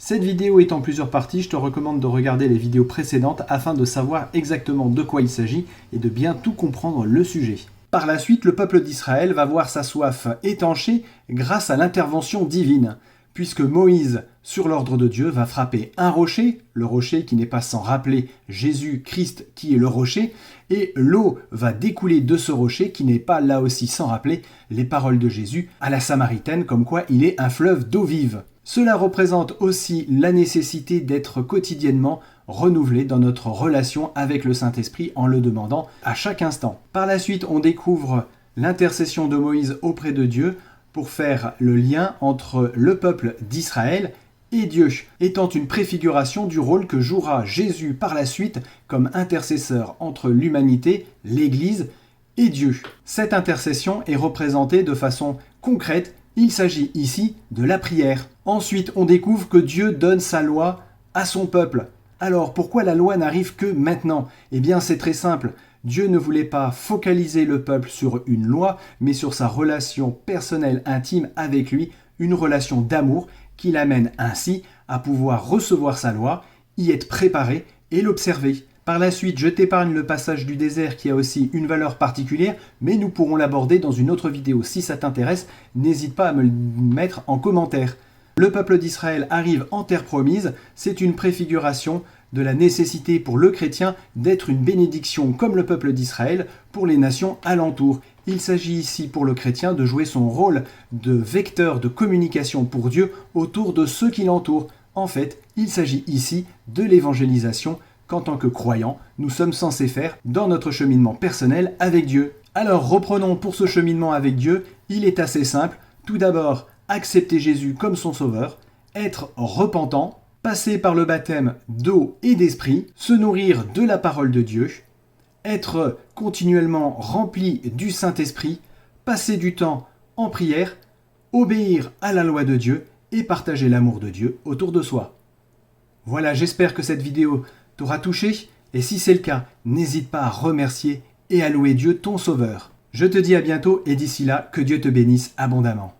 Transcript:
Cette vidéo est en plusieurs parties, je te recommande de regarder les vidéos précédentes afin de savoir exactement de quoi il s'agit et de bien tout comprendre le sujet. Par la suite, le peuple d'Israël va voir sa soif étanchée grâce à l'intervention divine, puisque Moïse, sur l'ordre de Dieu, va frapper un rocher, le rocher qui n'est pas sans rappeler Jésus-Christ qui est le rocher, et l'eau va découler de ce rocher qui n'est pas là aussi sans rappeler les paroles de Jésus à la Samaritaine, comme quoi il est un fleuve d'eau vive. Cela représente aussi la nécessité d'être quotidiennement renouvelé dans notre relation avec le Saint-Esprit en le demandant à chaque instant. Par la suite, on découvre l'intercession de Moïse auprès de Dieu pour faire le lien entre le peuple d'Israël et Dieu, étant une préfiguration du rôle que jouera Jésus par la suite comme intercesseur entre l'humanité, l'Église et Dieu. Cette intercession est représentée de façon concrète. Il s'agit ici de la prière. Ensuite, on découvre que Dieu donne sa loi à son peuple. Alors, pourquoi la loi n'arrive que maintenant? Eh bien, c'est très simple. Dieu ne voulait pas focaliser le peuple sur une loi, mais sur sa relation personnelle intime avec lui, une relation d'amour qui l'amène ainsi à pouvoir recevoir sa loi, y être préparé et l'observer. Par la suite, je t'épargne le passage du désert qui a aussi une valeur particulière, mais nous pourrons l'aborder dans une autre vidéo. Si ça t'intéresse, n'hésite pas à me le mettre en commentaire. Le peuple d'Israël arrive en terre promise, c'est une préfiguration de la nécessité pour le chrétien d'être une bénédiction comme le peuple d'Israël pour les nations alentours. Il s'agit ici pour le chrétien de jouer son rôle de vecteur de communication pour Dieu autour de ceux qui l'entourent. En fait, il s'agit ici de l'évangélisation qu'en tant que croyants, nous sommes censés faire dans notre cheminement personnel avec Dieu. Alors reprenons pour ce cheminement avec Dieu, il est assez simple. Tout d'abord, accepter Jésus comme son sauveur, être repentant, passer par le baptême d'eau et d'esprit, se nourrir de la parole de Dieu, être continuellement rempli du Saint-Esprit, passer du temps en prière, obéir à la loi de Dieu et partager l'amour de Dieu autour de soi. Voilà, j'espère que cette vidéo t'aura touché, et si c'est le cas, n'hésite pas à remercier et à louer Dieu ton Sauveur. Je te dis à bientôt, et d'ici là, que Dieu te bénisse abondamment.